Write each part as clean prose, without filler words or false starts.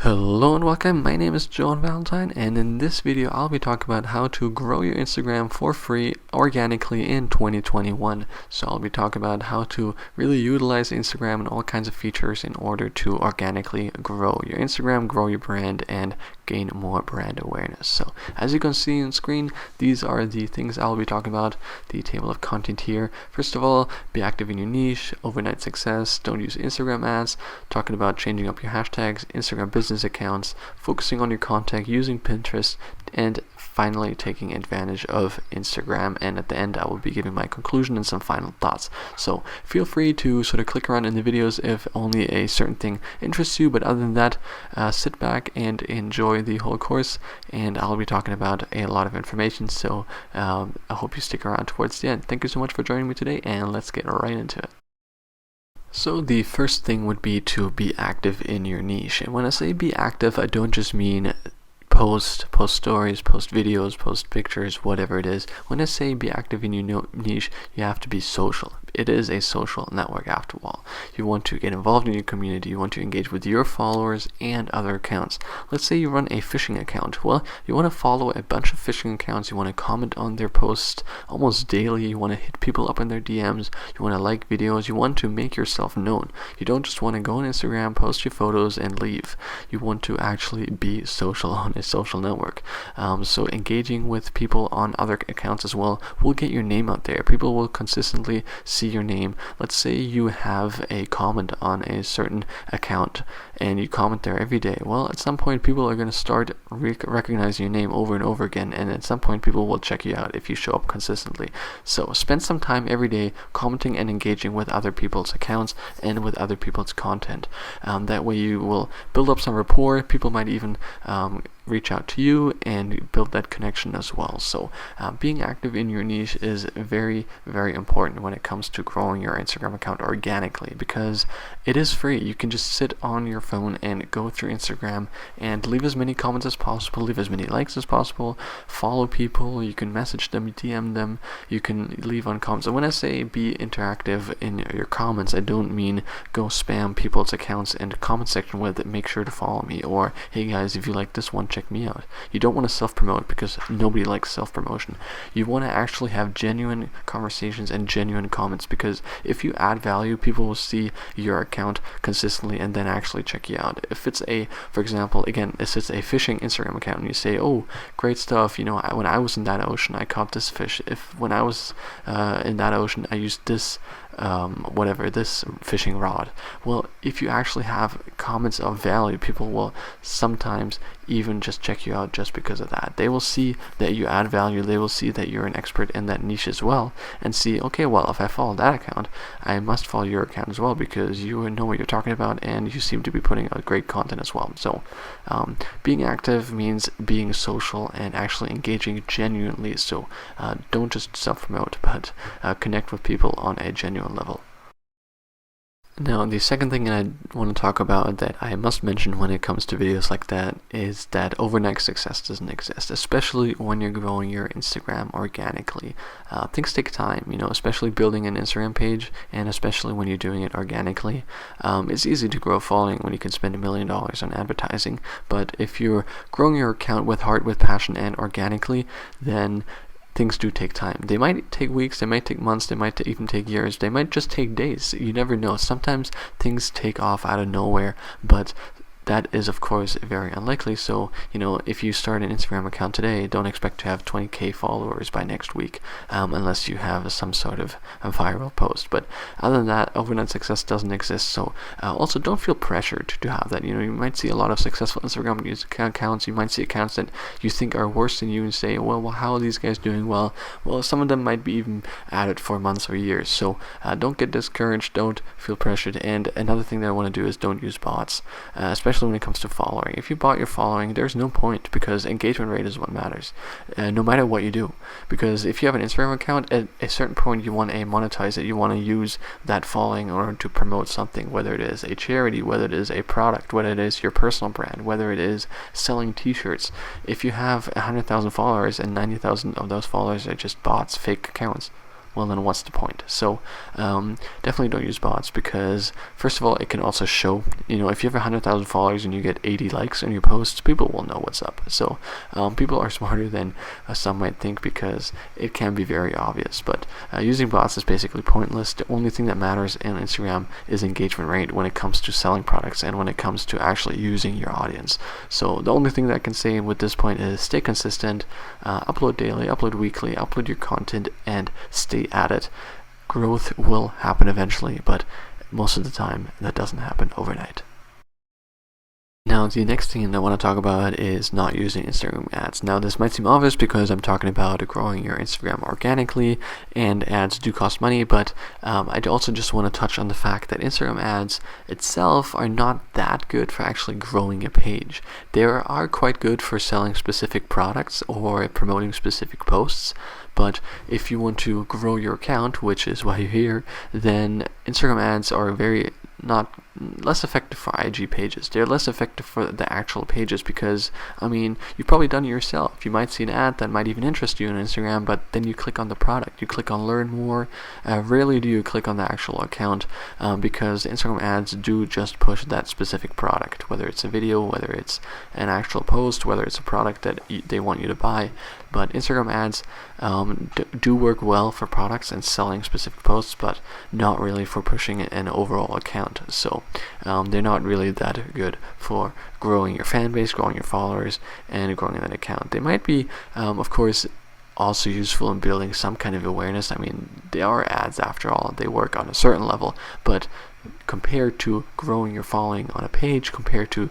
Hello and welcome, my name is John Valentine, and in this video I'll be talking about how to grow your Instagram for free organically in 2021. So I'll be talking about how to really utilize Instagram and all kinds of features in order to organically grow your Instagram, grow your brand, and gain more brand awareness. So as you can see on screen, these are the things I'll be talking about, the table of content here. First of all, be active in your niche, overnight success, don't use Instagram ads, talking about changing up your hashtags, Instagram business accounts, focusing on your content, using Pinterest, and finally taking advantage of Instagram. And at the end I will be giving my conclusion and some final thoughts. So feel free to sort of click around in the videos if only a certain thing interests you, but other than that, sit back and enjoy the whole course, and I'll be talking about a lot of information, so I hope you stick around towards the end. Thank you so much for joining me today, and let's get right into it. So the first thing would be to be active in your niche. And when I say be active, I don't just mean post stories, post videos, post pictures, whatever it is. When I say be active in your niche, you have to be social. It is a social network after all. You want to get involved in your community, you want to engage with your followers and other accounts. Let's say you run a fishing account. Well, you want to follow a bunch of fishing accounts, you want to comment on their posts almost daily, you want to hit people up in their DMs, you want to like videos, you want to make yourself known. You don't just want to go on Instagram, post your photos, and leave. You want to actually be social on a social network. So engaging with people on other accounts as well will get your name out there. People will consistently see your name. Let's say you have a comment on a certain account and you comment there every day. Well, at some point people are going to start recognizing your name over and over again, and at some point people will check you out if you show up consistently. So spend some time every day commenting and engaging with other people's accounts and with other people's content. That way you will build up some rapport. People might even reach out to you and build that connection as well. So being active in your niche is very, very important when it comes to growing your Instagram account organically, because it is free. You can just sit on your phone and go through Instagram and leave as many comments as possible, leave as many likes as possible, follow people, you can message them, DM them, you can leave on comments. And when I say be interactive in your comments, I don't mean go spam people's accounts in the comment section with make sure to follow me, or hey guys, if you like this one, check me out. You don't want to self-promote, because nobody likes self-promotion. You want to actually have genuine conversations and genuine comments, because if you add value, people will see your account consistently and then actually check you out. If it's for example, again, if it's a fishing Instagram account and you say, oh, great stuff, you know, when I was in that ocean, I caught this fish. When I was in that ocean, I used this this fishing rod. Well, if you actually have comments of value, people will sometimes even just check you out just because of that. They will see that you add value, they will see that you're an expert in that niche as well, and see, okay, well, if I follow that account, I must follow your account as well, because you know what you're talking about and you seem to be putting out great content as well. So being active means being social and actually engaging genuinely. So don't just self-promote, but connect with people on a genuine level. Now, the second thing I want to talk about that I must mention when it comes to videos like that is that overnight success doesn't exist, especially when you're growing your Instagram organically. Things take time, you know, especially building an Instagram page, and especially when you're doing it organically. It's easy to grow a following when you can spend $1 million on advertising, but if you're growing your account with heart, with passion, and organically, then things do take time. They might take weeks, they might take months, they might even take years, they might just take days. You never know. Sometimes things take off out of nowhere, but that is, of course, very unlikely. So, you know, if you start an Instagram account today, don't expect to have 20k followers by next week, unless you have some sort of a viral post. But other than that, overnight success doesn't exist. So also don't feel pressured to have that. You know, you might see a lot of successful Instagram accounts. You might see accounts that you think are worse than you and say, well, how are these guys doing? Well, some of them might be even at it for months or years. So don't get discouraged. Don't feel pressured. And another thing that I want to do is don't use bots, especially when it comes to following. If you bought your following, there's no point, because engagement rate is what matters, no matter what you do. Because if you have an Instagram account, at a certain point you want to monetize it. You want to use that following in order to promote something, whether it is a charity, whether it is a product, whether it is your personal brand, whether it is selling t-shirts. If you have 100,000 followers and 90,000 of those followers are just bots, fake accounts, well then what's the point? So definitely don't use bots, because first of all, it can also show, if you have 100,000 followers and you get 80 likes on your posts, people will know what's up. So people are smarter than some might think, because it can be very obvious. But using bots is basically pointless. The only thing that matters in Instagram is engagement rate when it comes to selling products and when it comes to actually using your audience. So the only thing that I can say with this point is stay consistent, upload daily, upload weekly, upload your content, and stay at it. Growth will happen eventually, but most of the time that doesn't happen overnight. Now, the next thing that I want to talk about is not using Instagram ads. Now, this might seem obvious because I'm talking about growing your Instagram organically, and ads do cost money, but I also just want to touch on the fact that Instagram ads itself are not that good for actually growing a page. They are quite good for selling specific products or promoting specific posts, but if you want to grow your account, which is why you're here, then Instagram ads are less effective for IG pages. They're less effective for the actual pages because, you've probably done it yourself. You might see an ad that might even interest you on Instagram, but then you click on the product. You click on learn more. Rarely do you click on the actual account because Instagram ads do just push that specific product, whether it's a video, whether it's an actual post, whether it's a product that they want you to buy. But Instagram ads do work well for products and selling specific posts, but not really for pushing an overall account. So they're not really that good for growing your fan base, growing your followers, and growing that account. They might be, of course, also useful in building some kind of awareness. They are ads after all. They work on a certain level, but compared to growing your following on a page, compared to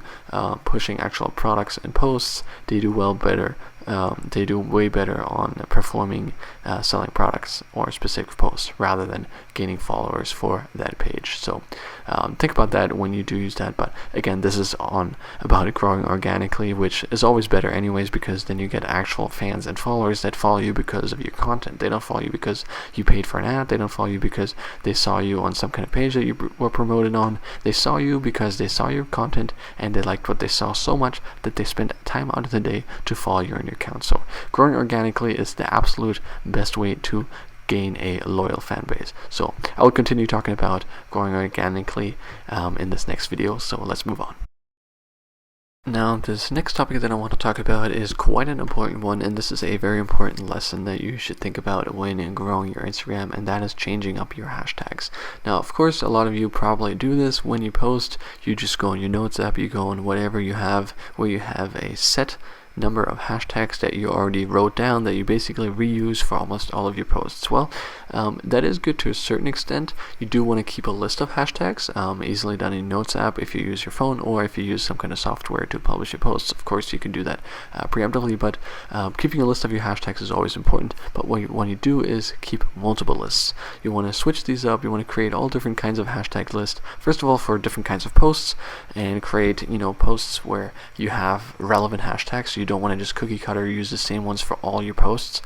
pushing actual products and posts, they do way better on performing selling products or specific posts rather than gaining followers for that page. So think about that when you do use that. But again, this is about growing organically, which is always better anyways, because then you get actual fans and followers that follow you because of your content. They don't follow you because you paid for an ad. They don't follow you because they saw you on some kind of page that you were promoted on. They saw you because they saw your content and they liked what they saw so much that they spent time out of the day to follow you on your account. So growing organically is the absolute best way to gain a loyal fan base. So I will continue talking about growing organically in this next video, so let's move on. Now, this next topic that I want to talk about is quite an important one, and this is a very important lesson that you should think about when growing your Instagram, and that is changing up your hashtags. Now, of course, a lot of you probably do this when you post. You just go in your notes app, you go in whatever you have, where you have a set number of hashtags that you already wrote down that you basically reuse for almost all of your posts. Well, that is good to a certain extent. You do want to keep a list of hashtags, easily done in Notes app if you use your phone or if you use some kind of software to publish your posts. Of course, you can do that preemptively, but keeping a list of your hashtags is always important. But what you want to do is keep multiple lists. You want to switch these up. You want to create all different kinds of hashtag lists. First of all, for different kinds of posts, and create posts where you have relevant hashtags. So you don't want to just cookie cutter use the same ones for all your posts,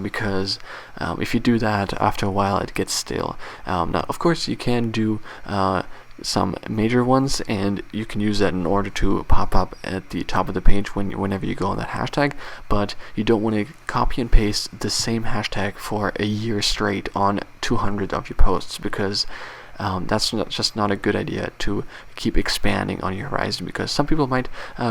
because if you do that, after a while it gets stale. Now, of course, you can do some major ones, and you can use that in order to pop up at the top of the page whenever you go on that hashtag, but you don't want to copy and paste the same hashtag for a year straight on 200 of your posts, because that's just not a good idea to keep expanding on your horizon, because some people might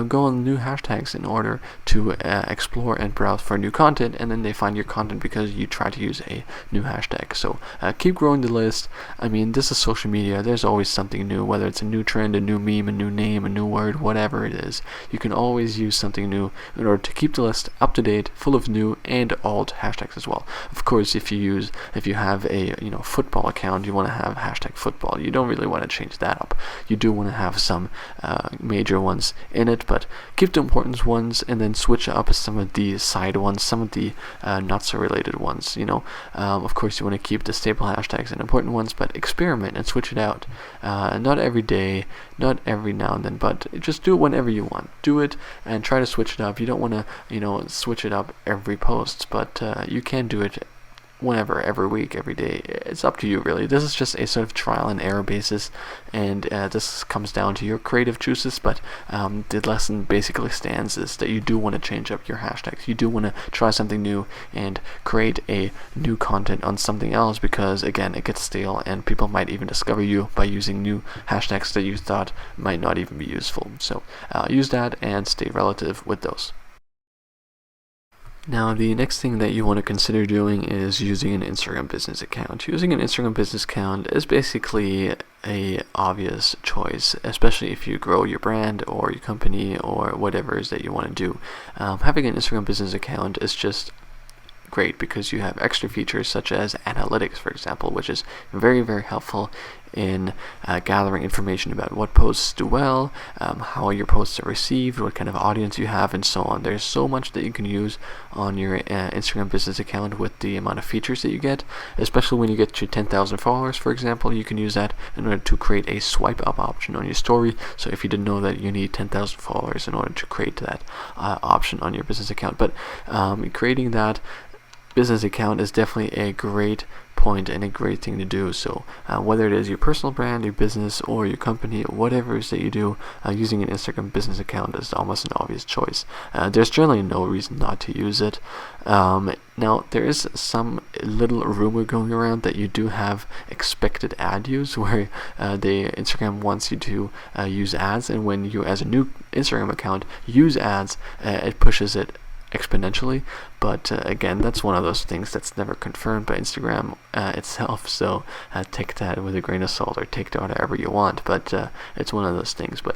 go on new hashtags in order to explore and browse for new content, and then they find your content because you try to use a new hashtag. So keep growing the list. This is social media. There's always something new, whether it's a new trend, a new meme, a new name, a new word, whatever it is. You can always use something new in order to keep the list up to date, full of new and old hashtags as well. Of course, if you have a football account, you want to have hashtag football. You don't really want to change that up. You do want to have some major ones in it, but keep the important ones and then switch up some of the side ones, some of the not so related ones. Of course, you want to keep the staple hashtags and important ones, but experiment and switch it out. Not every day, not every now and then, but just do it whenever you want. Do it and try to switch it up. You don't want to switch it up every post, but you can do it whenever, every week, every day. It's up to you, really. This is just a sort of trial and error basis, and this comes down to your creative choices, but the lesson basically stands is that you do want to change up your hashtags. You do want to try something new and create a new content on something else, because again, it gets stale and people might even discover you by using new hashtags that you thought might not even be useful. So use that and stay relative with those. Now, the next thing that you want to consider doing is using an Instagram business account. Using an Instagram business account is basically a obvious choice, especially if you grow your brand or your company or whatever it is that you want to do. Having an Instagram business account is just great because you have extra features such as analytics, for example, which is very, very helpful in gathering information about what posts do well, how your posts are received, what kind of audience you have, and so on. There's so much that you can use on your Instagram business account with the amount of features that you get, especially when you get to 10,000 followers, for example. You can use that in order to create a swipe up option on your story. So if you didn't know that, you need 10,000 followers in order to create that option on your business account. But creating that business account is definitely a great point and a great thing to do. So whether it is your personal brand, your business, or your company, whatever it is that you do, using an Instagram business account is almost an obvious choice. There's generally no reason not to use it. Now, there is some little rumor going around that you do have expected ad use, where the Instagram wants you to use ads, and when you, as a new Instagram account, use ads, it pushes it exponentially. But again, that's one of those things that's never confirmed by Instagram itself, so take that with a grain of salt, or take that whatever you want, but it's one of those things. But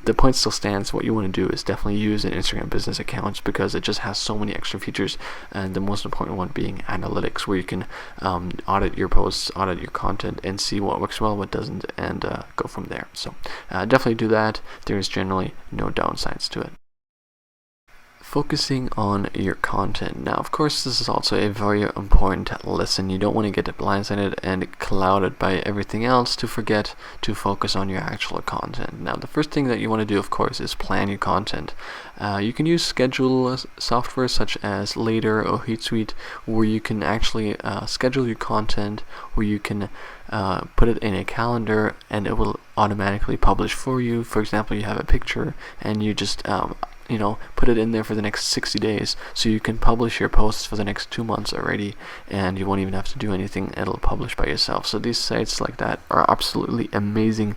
the point still stands. What you want to do is definitely use an Instagram business account, because it just has so many extra features, and the most important one being analytics, where you can audit your posts, audit your content, and see what works well, what doesn't, and go from there. So definitely do that. There's generally no downsides to it. Focusing on your content. Now, of course, this is also a very important lesson. You don't want to get blindsided and clouded by everything else to forget to focus on your actual content. Now, the first thing that you want to do, of course, is plan your content. You can use schedule software such as Later or Hootsuite, where you can actually schedule your content, where you can put it in a calendar and it will automatically publish for you. For example, you have a picture and you just put it in there for the next 60 days, so you can publish your posts for the next 2 months already, and you won't even have to do anything. It'll publish by yourself. So these sites like that are absolutely amazing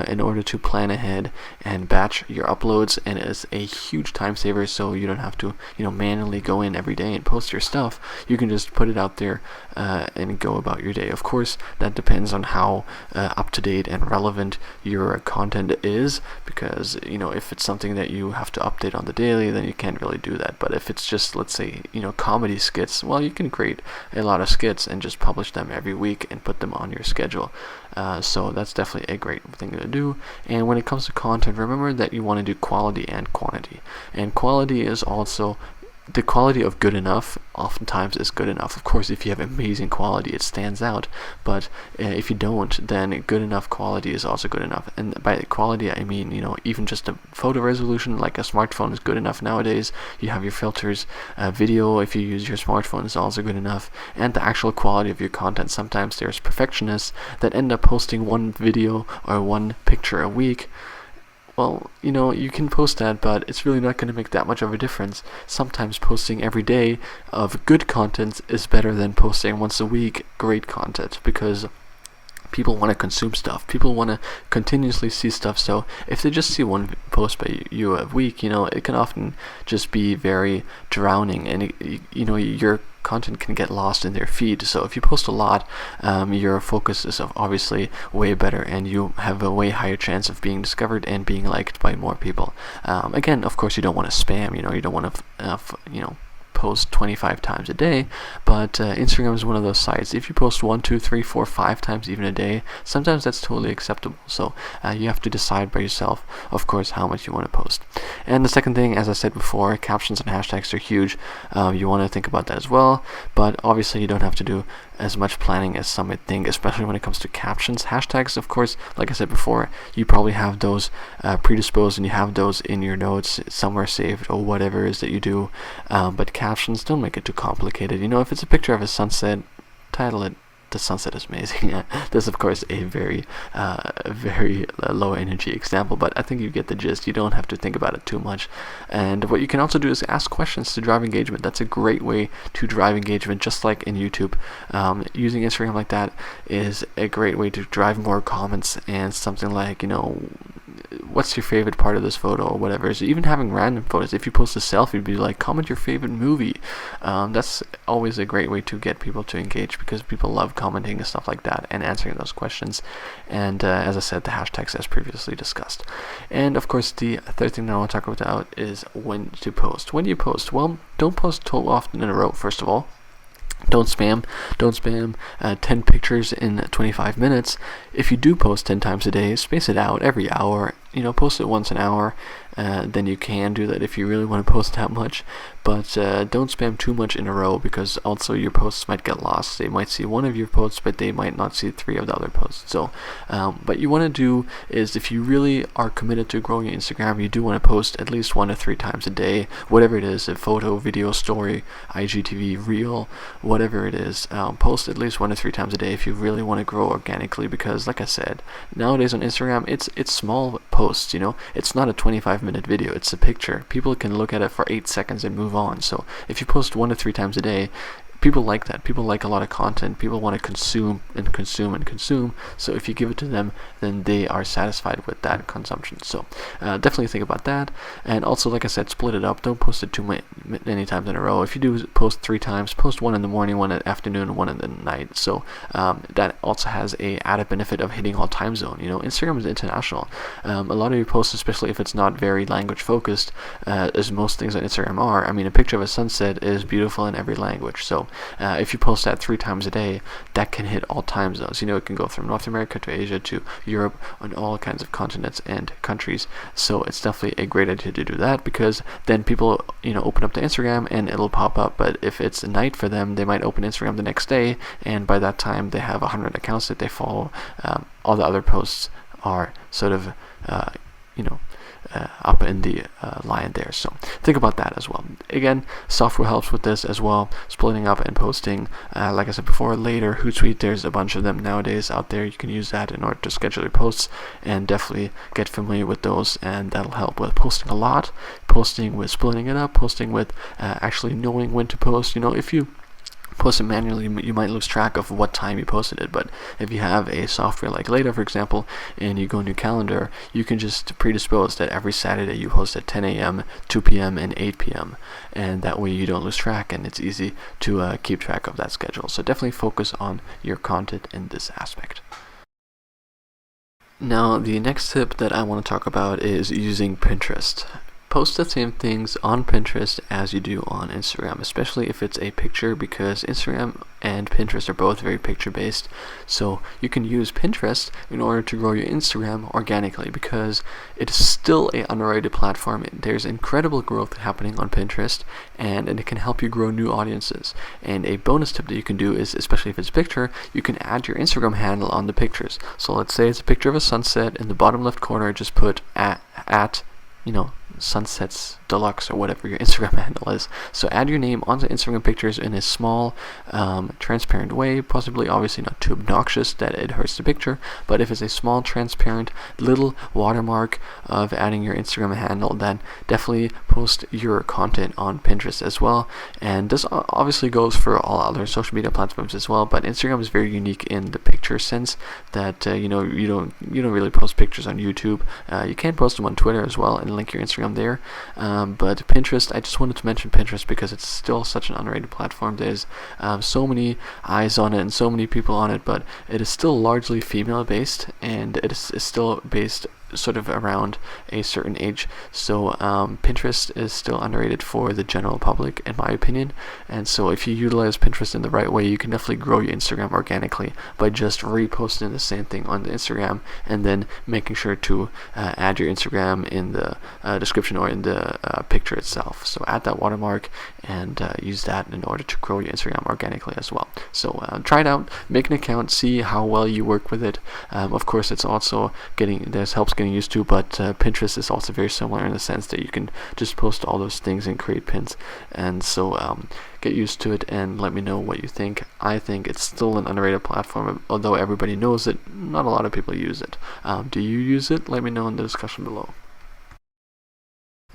in order to plan ahead and batch your uploads, and it's a huge time saver. So you don't have to manually go in every day and post your stuff. You can just put it out there and go about your day. Of course, that depends on how up to date and relevant your content is, because if it's something that you have to update on the daily, then you can't really do that. But if it's just, let's say, comedy skits, well, you can create a lot of skits and just publish them every week and put them on your schedule. So that's definitely a great thing to do. And when it comes to content, remember that you want to do quality and quantity. And quality is also the quality of good enough oftentimes is good enough. Of course, if you have amazing quality, it stands out. But if you don't, then good enough quality is also good enough. And by quality, I mean, even just a photo resolution, like a smartphone, is good enough nowadays. You have your filters. Video, if you use your smartphone, is also good enough. And the actual quality of your content. Sometimes there's perfectionists that end up posting one video or one picture a week. Well, you can post that, but it's really not going to make that much of a difference. Sometimes posting every day of good content is better than posting once a week great content, because people want to consume stuff. People want to continuously see stuff. So if they just see one post by you a week, it can often just be very drowning, and your content can get lost in their feed. So if you post a lot, your focus is obviously way better, and you have a way higher chance of being discovered and being liked by more people. Again, of course, you don't want to spam. You don't want to post 25 times a day, but Instagram is one of those sites. If you post 1, 2, 3, 4, 5 times even a day, sometimes that's totally acceptable. So you have to decide by yourself, of course, how much you want to post. And the second thing, as I said before, captions and hashtags are huge. You want to think about that as well, but obviously you don't have to do as much planning as some might think, especially when it comes to captions. Hashtags, of course, like I said before, you probably have those predisposed and you have those in your notes somewhere saved or whatever it is that you do. But captions, don't make it too complicated. If it's a picture of a sunset, title it "The sunset is amazing." This, of course, a very low energy example, but I think you get the gist. You don't have to think about it too much. And what you can also do is ask questions to drive engagement. That's a great way to drive engagement, just like in YouTube. Using Instagram like that is a great way to drive more comments, and something like, what's your favorite part of this photo or whatever. So even having random photos, if you post a selfie, be like, comment your favorite movie. That's always a great way to get people to engage, because people love commenting and stuff like that and answering those questions. And as I said, the hashtags as previously discussed. And of course, the third thing that I want to talk about is when to post. When do you post? Well, don't post too often in a row, first of all. Don't spam 10 pictures in 25 minutes. If you do post 10 times a day, space it out every hour. Post it once an hour. Then you can do that if you really want to post that much. But don't spam too much in a row, because also your posts might get lost. They might see one of your posts, but they might not see 3 of the other posts. So what you want to do is, if you really are committed to growing your Instagram, you do want to post at least 1 to 3 times a day, whatever it is, a photo, video, story, IGTV, reel, whatever it is. Post at least 1 to 3 times a day if you really want to grow organically, because like I said, nowadays on Instagram, it's small posts. It's not a 25-minute video, it's a picture. People can look at it for 8 seconds and move on. So if you post 1 to 3 times a day, people like that. People like a lot of content. People want to consume and consume and consume. So if you give it to them, then they are satisfied with that consumption. So definitely think about that. And also, like I said, split it up. Don't post it too many times in a row. If you do post 3 times, post 1 in the morning, 1 in the afternoon, 1 in the night. So that also has a added benefit of hitting all time zone. Instagram is international. A lot of your posts, especially if it's not very language focused, as most things on Instagram are. I mean, a picture of a sunset is beautiful in every language. So if you post that 3 times a day, that can hit all time zones. It can go from North America to Asia to Europe, on all kinds of continents and countries. So it's definitely a great idea to do that, because then people, open up the Instagram and it'll pop up. But if it's a night for them, they might open Instagram the next day, and by that time they have 100 accounts that they follow. All the other posts are sort of, up in the line there. So think about that as well. Again, software helps with this as well, splitting up and posting. Like I said before, later, Hootsuite, there's a bunch of them nowadays out there. You can use that in order to schedule your posts, and definitely get familiar with those, and that'll help with posting a lot, posting with splitting it up, posting with actually knowing when to post. If you post it manually, you might lose track of what time you posted it. But if you have a software like Later, for example, and you go in your calendar, you can just predispose that every Saturday you post at 10 a.m., 2 p.m., and 8 p.m. And that way you don't lose track, and it's easy to keep track of that schedule. So definitely focus on your content in this aspect. Now, the next tip that I want to talk about is using Pinterest. Post the same things on Pinterest as you do on Instagram, especially if it's a picture, because Instagram and Pinterest are both very picture based. So you can use Pinterest in order to grow your Instagram organically, because it is still an underrated platform. There's incredible growth happening on Pinterest, and it can help you grow new audiences. And a bonus tip that you can do is, especially if it's a picture, you can add your Instagram handle on the pictures. So let's say it's a picture of a sunset. In the bottom left corner, just put at Sunsets Deluxe or whatever your Instagram handle is. So add your name onto Instagram pictures in a small, transparent way, possibly obviously not too obnoxious that it hurts the picture, but if it's a small, transparent little watermark of adding your Instagram handle, then definitely post your content on Pinterest as well. And this obviously goes for all other social media platforms as well, but Instagram is very unique in the picture sense that you don't really post pictures on YouTube. You can post them on Twitter as well and link your Instagram there. But Pinterest, I just wanted to mention Pinterest because it's still such an underrated platform. There's so many eyes on it and so many people on it, but it is still largely female based, and it is still based sort of around a certain age. So Pinterest is still underrated for the general public, in my opinion. And so if you utilize Pinterest in the right way, you can definitely grow your Instagram organically by just reposting the same thing on the Instagram and then making sure to add your Instagram in the description or in the picture itself. So add that watermark and use that in order to grow your Instagram organically as well. So try it out, make an account, see how well you work with it. Of course, it's also there's helps getting used to, but Pinterest is also very similar in the sense that you can just post all those things and create pins. And so get used to it and let me know what you think. I think it's still an underrated platform, although everybody knows it. Not a lot of people use it. Do you use it? Let me know in the discussion below.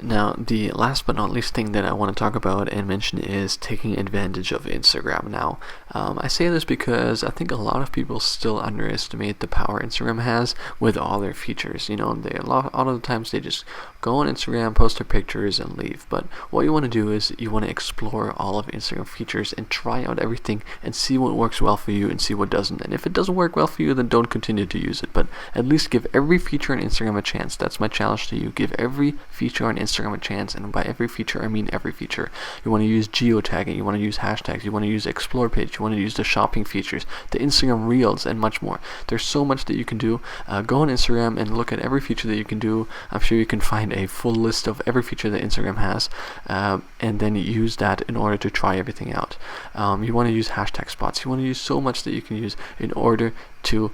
Now, the last but not least thing that I want to talk about and mention is taking advantage of Instagram. Now, I say this because I think a lot of people still underestimate the power Instagram has with all their features. You know, a lot of the times they just go on Instagram, post their pictures, and leave. But what you want to do is you want to explore all of Instagram features and try out everything and see what works well for you and see what doesn't. And if it doesn't work well for you, then don't continue to use it. But at least give every feature on Instagram a chance. That's my challenge to you. Give every feature on Instagram a chance, and by every feature I mean every feature. You want to use geotagging, you want to use hashtags, you want to use explore page, you want to use the shopping features, the Instagram reels, and much more. There's so much that you can do. Go on Instagram and look at every feature that you can do. I'm sure you can find a full list of every feature that Instagram has, and then use that in order to try everything out. You want to use hashtag spots. You want to use so much that you can use in order to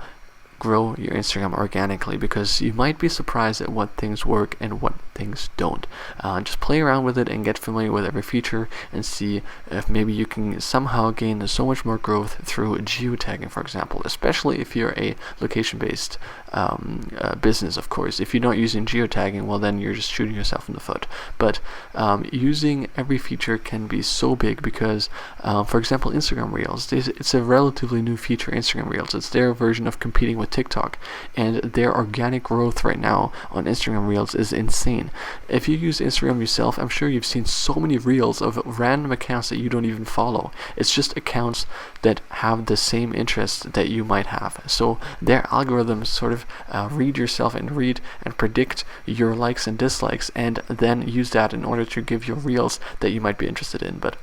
grow your Instagram organically, because you might be surprised at what things work and what things don't. Just play around with it and get familiar with every feature and see if maybe you can somehow gain so much more growth through geotagging, for example, especially if you're a location-based business. Of course, if you're not using geotagging, well, then you're just shooting yourself in the foot. But using every feature can be so big because, for example, Instagram Reels, it's a relatively new feature. Instagram Reels, it's their version of competing with TikTok, and their organic growth right now on Instagram Reels is insane. If you use Instagram yourself, I'm sure you've seen so many reels of random accounts that you don't even follow. It's just accounts that have the same interests that you might have. So their algorithms sort of read yourself and read and predict your likes and dislikes, and then use that in order to give you reels that you might be interested in. But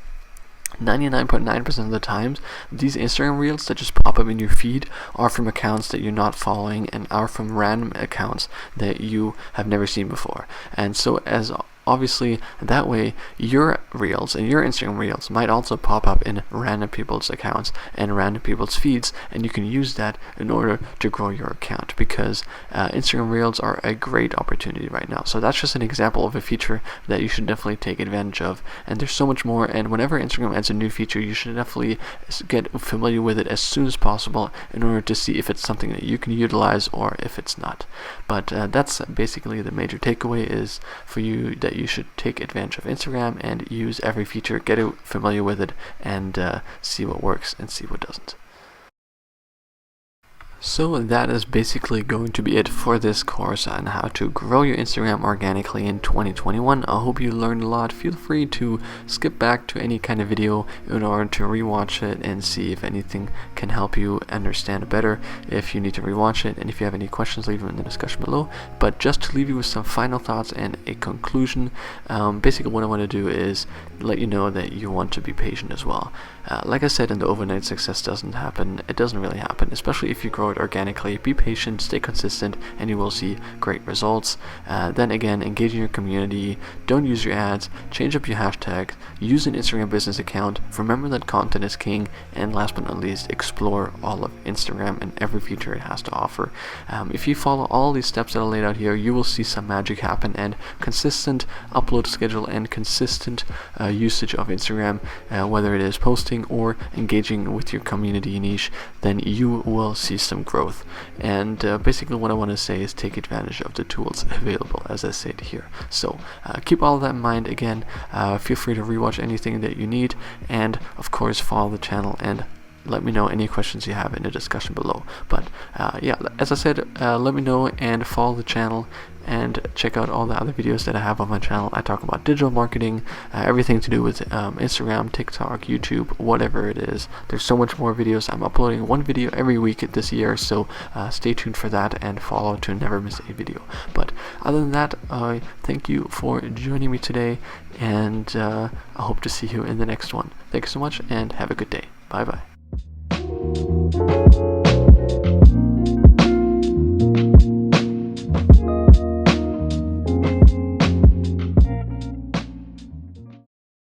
99.9% of the times, these Instagram reels that just pop up in your feed are from accounts that you're not following and are from random accounts that you have never seen before. And so as obviously that way your reels and your Instagram reels might also pop up in random people's accounts and random people's feeds, and you can use that in order to grow your account, because Instagram reels are a great opportunity right now. So that's just an example of a feature that you should definitely take advantage of, and there's so much more. And whenever Instagram adds a new feature, you should definitely get familiar with it as soon as possible in order to see if it's something that you can utilize or if it's not. But that's basically the major takeaway, is for you that you should take advantage of Instagram and use every feature, get familiar with it, and see what works and see what doesn't. So that is basically going to be it for this course on how to grow your Instagram organically in 2021. I hope you learned a lot. Feel free to skip back to any kind of video in order to rewatch it and see if anything can help you understand better if you need to rewatch it. And if you have any questions, leave them in the discussion below. But just to leave you with some final thoughts and a conclusion, basically what I want to do is let you know that you want to be patient as well. Like I said, in the overnight success doesn't happen. It doesn't really happen, especially if you grow it organically. Be patient, stay consistent, and you will see great results. Then again, engage in your community, don't use your ads, change up your hashtag, use an Instagram business account, remember that content is king, and last but not least, explore all of Instagram and every feature it has to offer. If you follow all these steps that I laid out here, you will see some magic happen, and consistent upload schedule and consistent usage of Instagram, whether it is posting or engaging with your community niche, then you will see some growth. And basically what I want to say is take advantage of the tools available, as I said here. So keep all of that in mind. Again, feel free to rewatch anything that you need, and of course follow the channel and let me know any questions you have in the discussion below. But yeah, as I said, let me know and follow the channel and check out all the other videos that I have on my channel. I talk about digital marketing, everything to do with Instagram, TikTok, YouTube, whatever it is. There's so much more videos. I'm uploading one video every week this year, so stay tuned for that and follow to never miss a video. But other than that, thank you for joining me today, and I hope to see you in the next one. Thanks so much, and have a good day. Bye bye.